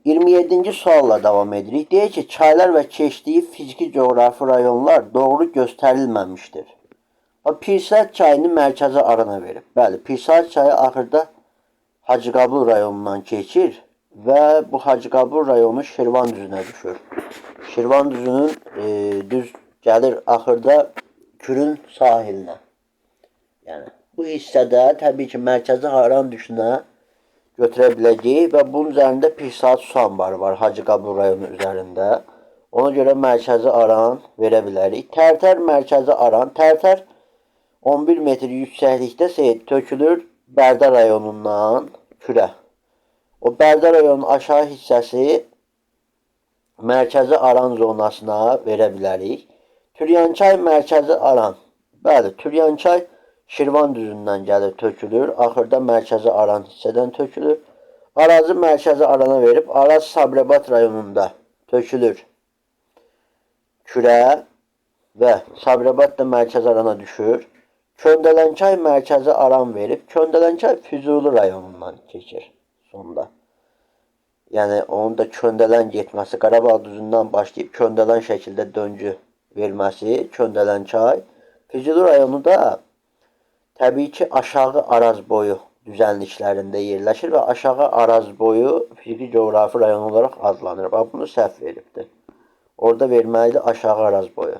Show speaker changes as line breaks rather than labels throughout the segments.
27-ci sualla davam edirik. Deyir ki, çaylar və keçdiyi fiziki coğrafi rayonlar doğru göstərilməmişdir. Pirsət çayını mərkəzə arana verib. Bəli, Pirsət çayı axırda Hacıqabul rayonundan keçir və bu Hacıqabul rayonu Şirvan düzünə düşür. Şirvan düzünün düz gəlir axırda Kürün sahilinə. Yəni, bu hissədə təbii ki, mərkəzi Haran düşünə götürə biləcəyik və bunun üzərində Pirsat su anbarı var Hacıqabul rayonu üzərində. Ona görə mərkəzi Aran verə bilərik. Tərtər mərkəzi Aran. Tərtər 11 metr yüksəklikdə tökülür Bərdə rayonundan Kürə. O Bərdə rayonunun aşağı hissəsi mərkəzi Aran zonasına verə bilərik. Türyançay mərkəzi Aran. Bəli, Türyançay Şirvan düzündən gəlir, tökülür. Axırda mərkəzi Aran hissədən tökülür. Arazı mərkəzi Arana verib, Araz Sabirabad rayonunda tökülür Kürə və Sabirabad da mərkəzi Arana düşür. Köndələnçay mərkəzi Aran verib, Köndələnçay Füzuli rayonundan keçir sonda. Yəni, onun da Köndələn getməsi, Qarabağ düzündən başlayıb Köndələn şəkildə döngü verməsi, Köndələnçay. Füzuli rayonu da təbii ki, aşağı Araz boyu düzənliklərində yerləşir və aşağı Araz boyu fiziki coğrafi rayon olaraq adlanır. Bax, bunu səhv veribdir. Orada verməlidir aşağı Araz boyu.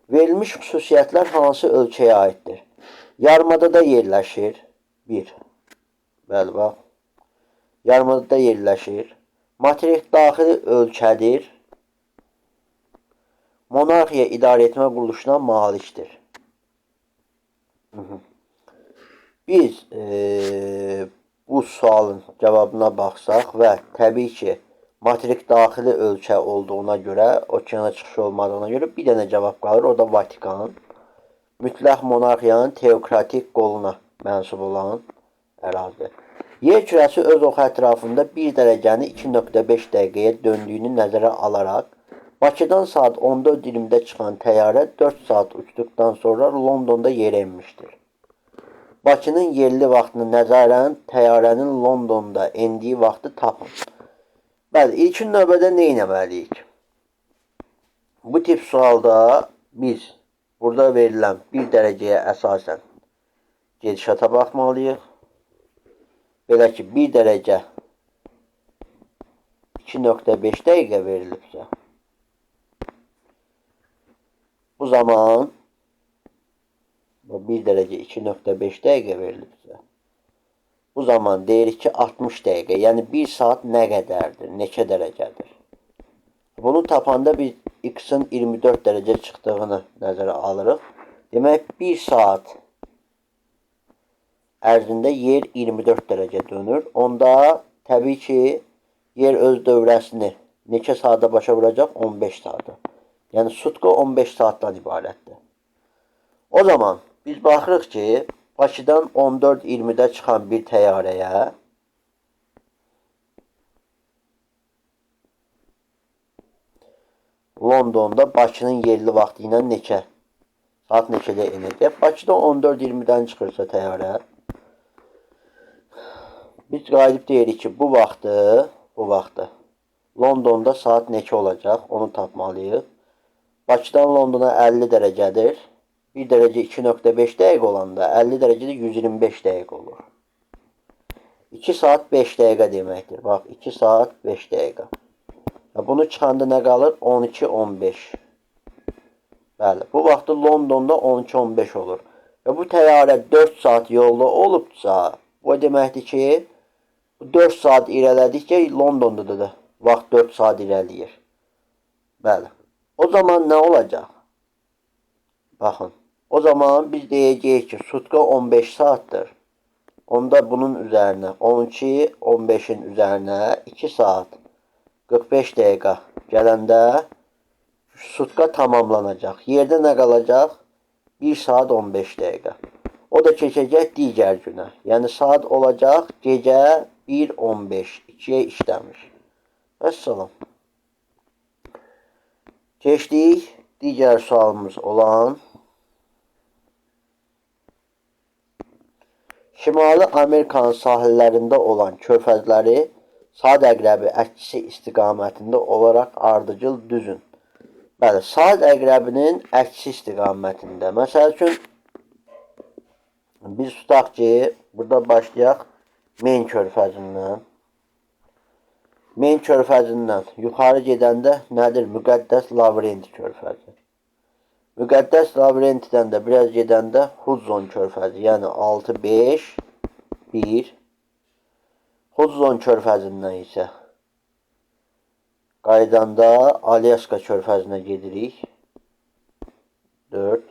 Verilmiş xüsusiyyətlər hansı ölkəyə aiddir? Yarımadada yerləşir. 1. Bəli, bax. Yarımadada yerləşir. Materik daxili ölkədir. Monarxiya idarə etmə quruluşuna malikdir. Biz bu sualın cavabına baxsaq və təbii ki, materik daxili ölkə olduğuna görə, okeana çıxışı olmadığına görə bir dənə cavab qalır, o da Vatikan. Mütləq monarxiyanın teokratik qoluna mənsub olan ərazi. Yer kürəsi öz oxu ətrafında 1 dərəcəni 2.5 dəqiqəyə döndüyünü nəzərə alaraq, Bakıdan saat 14:20-də çıxan təyyarə 4 saat uçduqdan sonra Londonda yerə inmişdir. Bakının yerli vaxtını nəzərən təyyarənin Londonda endiyi vaxtı tapın. Bəli, ilkin növbədə nə etməliyik? Bu tip sualda biz burada verilən 1 dərəcəyə əsasən gedişata baxmalıyıq. Belə ki, 1 dərəcə 2.5 dəqiqə verilibsə, bu zaman 1 dərəcə 2.5 dəqiqə verilibsə, bu zaman deyirik ki, 60 dəqiqə, yəni 1 saat nə qədərdir, neçə dərəcədir? Bunu tapanda biz x-in 24 dərəcə çıxdığını nəzərə alırıq. Demək, 1 saat ərzində yer 24 dərəcə dönür. Onda təbii ki, yer öz dövrəsini neçə saata başa vuracaq? 15 saata. Yəni, sutka 15 saatdan ibarətdir. O zaman biz baxırıq ki, Bakıdan 14:20-də çıxan bir təyyarəyə Londonda Bakının yerli vaxtı ilə neçə? Saat neçədə enəcək? Bakıda 14:20-dən çıxırsa təyyarə, biz qayıdıb deyirik ki, bu vaxtı Londonda saat neçə olacaq? Onu tapmalıyıq. Bakıdan Londona 50 dərəcədir. 1 dərəcə 2.5 dəqiqə olanda 50 dərəcədə 125 dəqiqə olur. 2 saat 5 dəqiqə deməkdir. Bax, 2 saat 5 dəqiqə. Bunu çıxanda nə qalır? 12-15. Bəli, bu vaxtda Londonda 12-15 olur. Və bu təyyarə 4 saat yolda olubsa, bu deməkdir ki, 4 saat irələdikcə Londonda da vaxt 4 saat irəliyir. Bəli. O zaman nə olacaq? Baxın, o zaman biz deyəcəyik ki, sutka 15 saatdır. Onda bunun üzərinə 12, 15-in üzərinə 2 saat 45 dəqiqə gələndə sutka tamamlanacaq. Yerdə nə qalacaq? 1 saat 15 dəqiqə. O da keçəcək digər günə. Yəni saat olacaq gecə 1:15, 2-yə işləmiş. Vəssalam. Keçdik digər sualımız olan Şimali Amerikanın sahillərində olan körfəzləri Saat əqrəbi əksi istiqamətində olaraq ardıcıl düzün. Bəli, saat əqrəbinin əksi istiqamətində. Məsəl üçün, biz tutaq ki, burada başlayaq Main körfəzindən. Main körfəzindən yuxarı gedəndə nədir? Müqəddəs Lavrenti körfəzi. Müqəddəs Lavrentidən də biraz gedəndə Hudson körfəzi, yəni 6-5-1. Hudson körfəzindən isə qaydanda Alyaska körfəzinə gedirik. 4.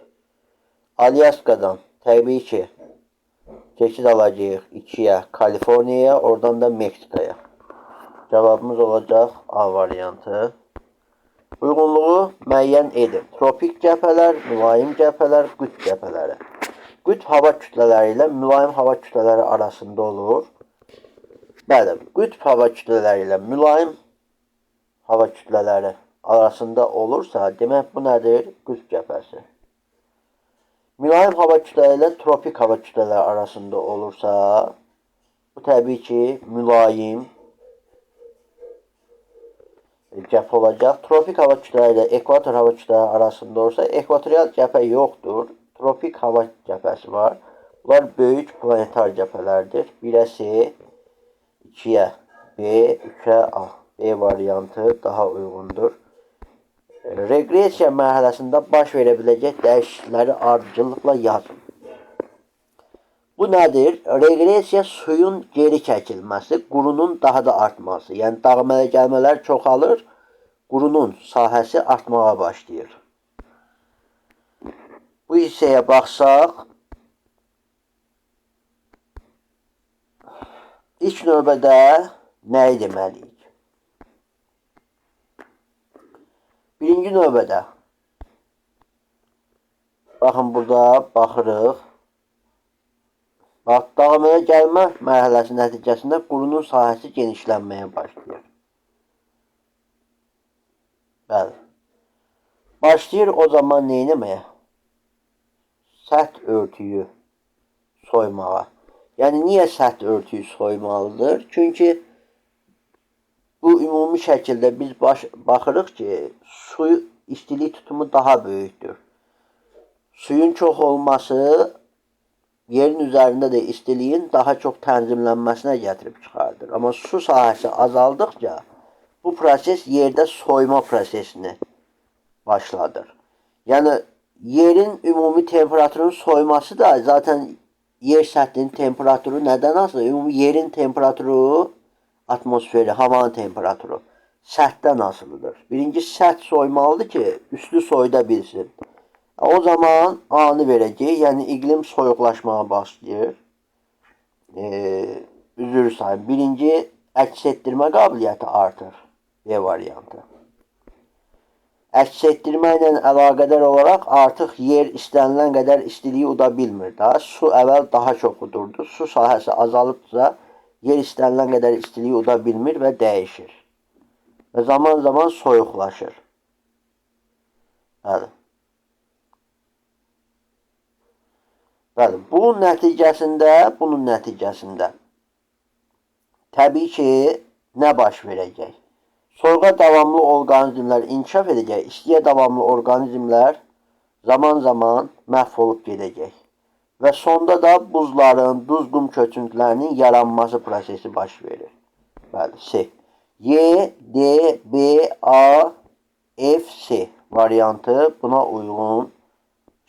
Alyaskadan təbii ki, keçid alacağıq 2-yə Kaliforniyaya, oradan da Meksikaya. Cavabımız olacaq A variantı. Uyğunluğu müəyyən edin. Tropik cəbhələr, mülayim cəbhələr, qütb cəbhələri. Qütb hava kütlələri ilə mülayim hava kütlələri arasında olur. Bəli, qütb hava kütlələri ilə mülayim hava kütlələri arasında olursa, demək bu nədir? Qütb cəbhəsi. Mülayim hava kütlələri ilə tropik hava kütlələri arasında olursa, bu təbii ki, mülayim cəbhə olacaq. Tropik hava kütlələri ilə ekvator hava kütlələri arasında olursa, ekvatorial cəbhə yoxdur. Tropik hava cəbhəsi var. Bunlar böyük planetar cəbhələrdir. 1-ə C, 2-yə B, 3-ə A. B variantı daha uyğundur. Reqressiya mərhələsində baş verə biləcək dəyişiklikləri ardıcıllıqla yazın. Bu nədir? Reqressiya suyun geri çəkilməsi, qurunun daha da artması. Yəni, dağ-mələ gəlmələr çoxalır, qurunun sahəsi artmağa başlayır. Bu hissəyə baxsaq, ilk növbədə nəyi deməliyik? Birinci növbədə, baxın, burada baxırıq. Dağ-mələ gəlmə mərhələsi nəticəsində qurunun sahəsi genişlənməyə başlayır. Bəli. Başlayır o zaman neynəməyə? Səth örtüyü soymağa. Yəni, niyə səth örtüyü soymalıdır? Çünki bu ümumi şəkildə biz baxırıq ki, su istilik tutumu daha böyükdür. Suyun çox olması yerin üzərində də istiliyin daha çox tənzimlənməsinə gətirib çıxardır. Amma su sahəsi azaldıqca bu proses yerdə soyma prosesini başladır. Yəni, yerin ümumi temperaturun soyması da zaten yer səthinin temperaturu nədən asılı? Ümumi yerin temperaturu, atmosferi, havanın temperaturu səthdən asılıdır. Birinci səth soymalıdır ki, üstü soyuda bilsin. O zaman A-nı verəcək, yəni iqlim soyuqlaşmağa başlayır. Üzr sayın. Birinci əks etdirmə qabiliyyəti artır. B variantı. Əks etdirmə ilə əlaqədar olaraq artıq yer istənilən qədər istiliyi uda bilmir. Su əvvəl daha çox udurdu. Su sahəsi azalıbsa yer istənilən qədər istiliyi uda bilmir və dəyişir. Və zaman zaman soyuqlaşır. Bəli. Bəli, bunun nəticəsində təbii ki, nə baş verəcək? Soyuğa davamlı orqanizmlər inkişaf edəcək, istiyə davamlı orqanizmlər zaman-zaman məhv olub gedəcək. Və sonda da buzların, duz qum köçüntülərinin yaranması prosesi baş verir. Bəli, C. Y, D, B, A, F, C variantı buna uyğun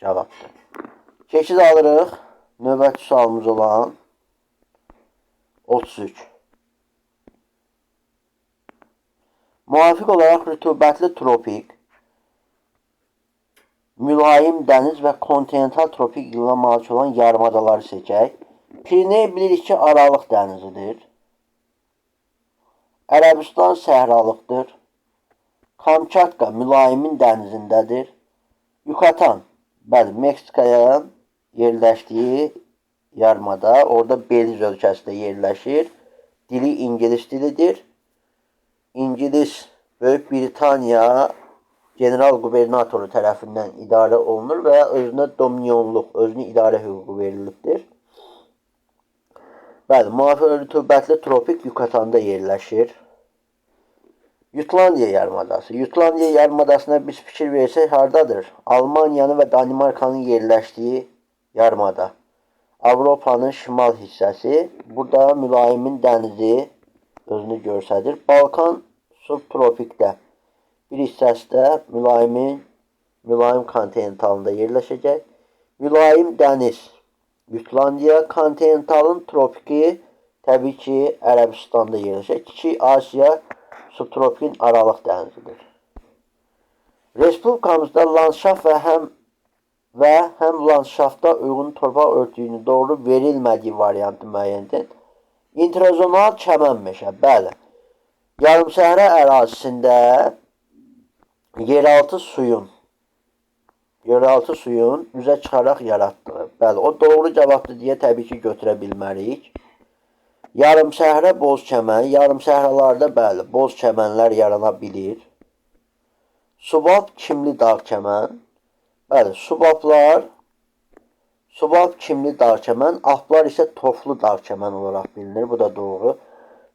cavabdır. Keçid alırıq. Növbəti sualımız olan 33. Müvafiq olaraq rütubətli tropik, mülayim dəniz və kontinental tropik iqlimə malik olan yarımadaları seçək. Piriney bilirik ki, Aralıq dənizidir. Ərəbistan səhralıqdır. Kamçatka mülayimin dənizindədir. Yucatan, bəli, Meksikaya yerləşdiyi yarımada, orada Beliz ölkəsində yerləşir. Dili İngilis dilidir. İngilis Böyük Britaniya general qubernatoru tərəfindən idarə olunur və özünə dominionluq, özünü idarə hüququ verilibdir. Bəli, müvafiq rütubətli tropik Yukatanda yerləşir. Jutlandiya yarımadası. Jutlandiya yarımadasına biz fikir versək hardadır? Almaniyanın və Danimarkanın yerləşdiyi yarımada. Avropanın şimal hissəsi. Burada mülayimin dənizi özünü göstərir. Balkan subtropikdə bir hissəsi də mülayim kontinentalında yerləşəcək. Mülayim dəniz Jutlandiya, kontinentalın tropiki təbii ki Ərəbistanda yerləşir. Kiçik Asiya subtropik aralıq dənizidir. Respublikamızda landşaft və həm landşafta uyğun torpaq örtüyünün doğru verilmədiyi variantı müəyyəndir. İntrazonal çəmən meşə, bəli. Yarımsəhra ərazisində yeraltı suyun üzə çıxaraq yaratdığı. Bəli, o doğru cavabdır deyə təbii ki götürə bilmərik. Yarımsəhra boz çəmən, yarımsəhralarda bəli, boz çəmənlər yarana bilir. Subab kimli dağ çəmən, bəli, subab kimli dağ çəmən, alplar isə toflu dağ çəmən olaraq bilinir, bu da doğru.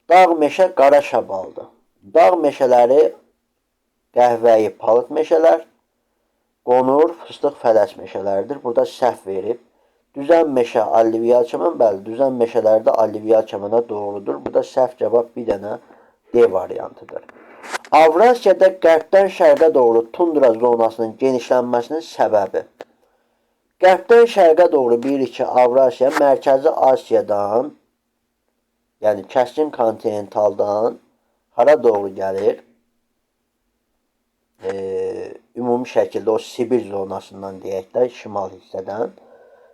Dağ meşə qara şabaldır. Dağ meşələri qəhvəyi palıd meşələr, qonur, fıstıq fələs meşələridir. Burada səhv verib. Düzən meşə alluvial çəmən, bəli, düzən meşələrdə alluvial çəmənə doğrudur. Bu da səhv cavab bir dənə D variantıdır. Avrasiyada qərbdən şərqə doğru tundra zonasının genişlənməsinin səbəbi. Qərbdən şərqə doğru bilirik ki, Avrasiya Mərkəzi Asiyadan, yəni kəskin kontinentaldan hara doğru gəlir? Ümumi şəkildə o Sibir zonasından deyək də, şimal hissədən.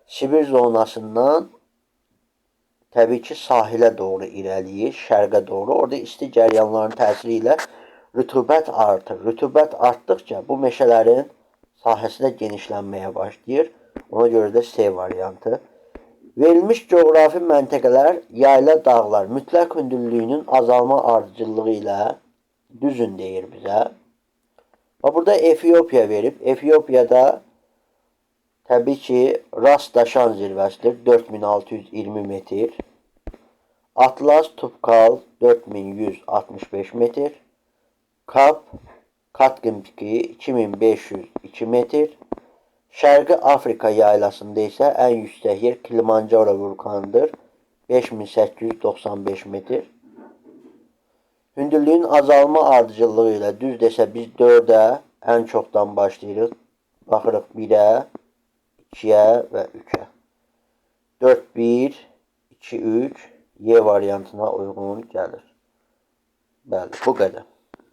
Sibir zonasından təbii ki sahilə doğru irəliyir, şərqə doğru. Orada isti cəryanların təsiri ilə rütubət artır. Rütubət artdıqca bu meşələrin sahəsi də genişlənməyə başlayır. Ona görə də C variantı. Verilmiş coğrafi məntəqələr, yayla dağlar mütləq hündürlüyünün azalma ardıcıllığı ilə düzün deyir bizə. Burada Efiopiya verib. Efiyopiyada təbii ki Ras Daşan zirvəsidir. 4620 metr. Atlas Tupkal 4165 metr. Kap Katqin piki 2502 metr. Şərqi Afrika yaylasında isə ən yüksək yer Kilimanjaro vulkanıdır. 5895 metr. Hündürlüyün azalma ardıcıllığı ilə düz desə biz 4-ə ən çoxdan başlayırıq. Baxırıq 1-ə, 2-yə və 3-ə. 4, 1, 2, 3 Y variantına uyğun gəlir. Bəli, bu qədər.